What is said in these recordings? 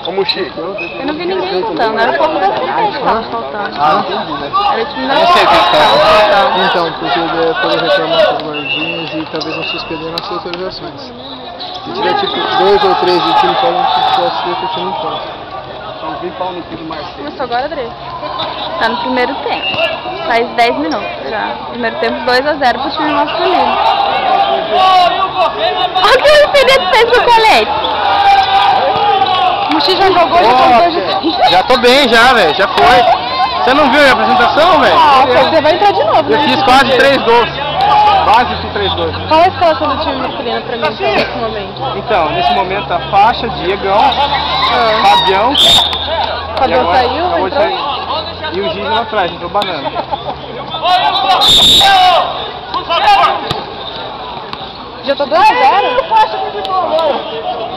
Ô, Muxi. Eu não vi ninguém faltando, era o povo da cidade que tava faltando. Ah, entendi, né? Era o time da Não sei o que cidade que tava faltando. Então, porque ele pode reclamar com os guardinhas e talvez não suspender nas autorizações. Se tiver tipo 2 ou 3 do time falando que só aceita o time em campo. Vem pau no time do Marcelo. Começou agora, André? Tá no primeiro tempo. Faz 10 minutos já. Primeiro tempo 2-0 pro time masculino. Olha o que o Felipe fez no colete. O Muxi já jogou, já jogou. Já tô bem já, velho. Já foi. Você não viu a minha apresentação, velho? Ah, você vai entrar de novo. Eu fiz quase 3 gols. Quase que 3 gols. Qual a escalação do time masculino pra mim, então, nesse momento? Então, nesse momento a faixa, Diegão, Fabião. Fabião saiu, acabou de entrou? sair. E o Gigi lá atrás, entrou banana. Já tô 2-0?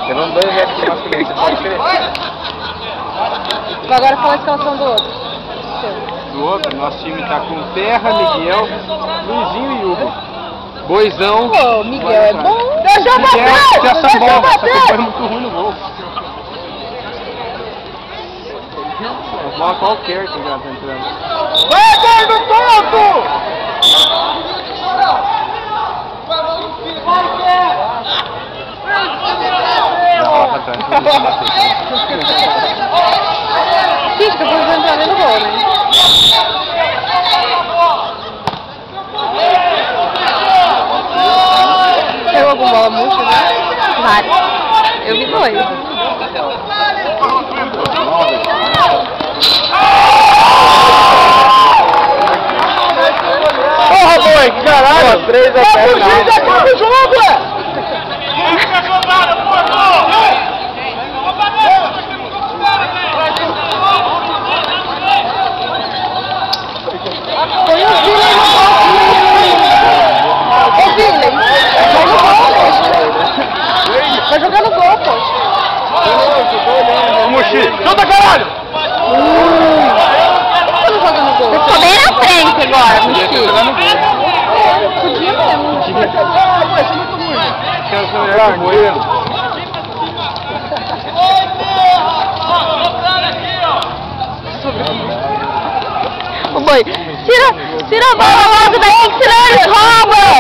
Levando 2 reps de masculino, você pode crer. Agora qual a escalação do outro? Do outro, nosso time tá com Terra, Miguel, Luizinho e Hugo. Boizão. Pô, Miguel é bom. Deixa eu bater! Deixa essa bola, só que foi muito ruim no gol. Uma bola qualquer que já tá entrando. Vai, do ponto! Sim, que eu vou entrar no gol, né? Pegou alguma bola murcha, né? Vários. Eu vi 2. Porra, boi, que caralho! 3 a 0. O Gigi acaba o jogo, ué! Põe o Vila no gol. Ô, Vila, vai no gol, vai jogar no gol, poxa. Ô, Muxi, chuta, caralho! Por que você não joga no gol? Você ficou bem na frente agora, Muxi. Podia mesmo. Quero ser melhor, goleiro. Ô, boi, tira a bola logo daí, que senão eles roubam.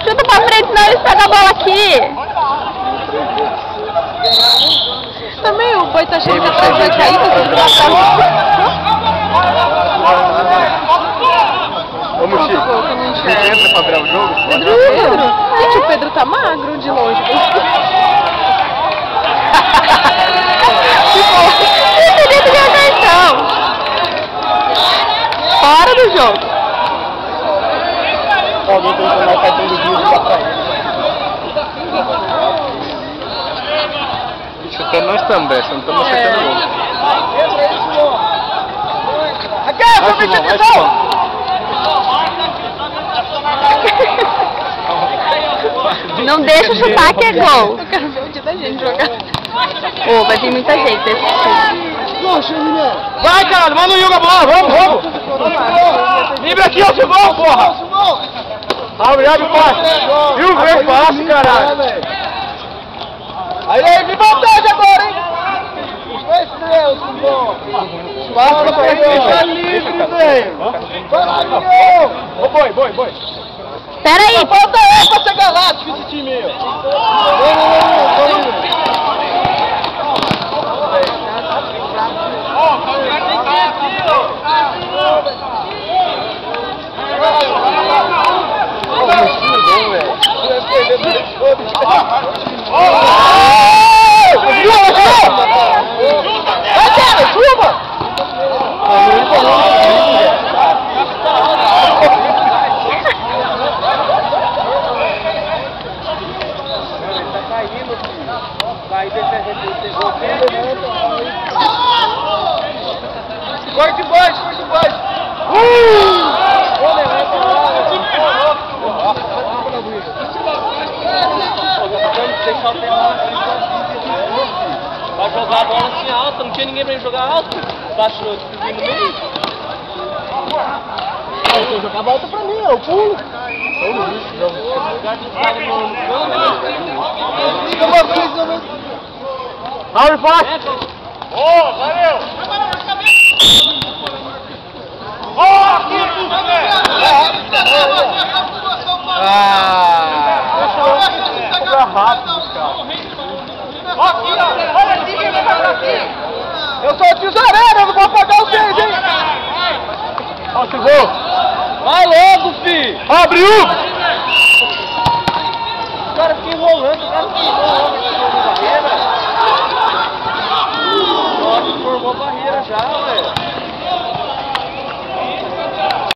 Chuta pra frente, senão eles pegam a bola aqui. Também o boi tá achando que atrás vai cair, Ô, Muxi, você entra pra virar o jogo? Pedro? Gente, o Pedro tá magro de longe. Esse dentro de atenção. Fora do jogo. Alguém tem que tomar cartão do vídeo pra trás. Chutando nós também, só não estamos acertando o gol. Vai, Simão. Não deixa chutar que é gol. Eu quero ver o dia da gente jogar. Ô, vai vir muita gente desse time. Vai, caralho, manda o Yuga a bola, vamos! Libra aqui, ó, seu gol, porra! Obrigado, passe! Viu, vem, passe, caralho! Aí, me vantagem agora, hein? Passa pra ele, deixa livre, velho! Ô, boi! Pera aí! Falta pra chegar lá, difícil esse time aí, Corte baixo! Vai jogar a bola assim alta, não tinha ninguém pra jogar alto. Baixou, descobriu no meio. Se eu jogar, volta pra mim, eu pulo. Abre fácil! Boa, valeu! Boa, aqui! Joga rápido, cara. Aqui, ó! Olha aqui, quem vai pra cima! Eu sou o tesoureiro, eu não vou pagar vocês, hein? Ó, chegou! Vai logo, filho! Abre, Hugo!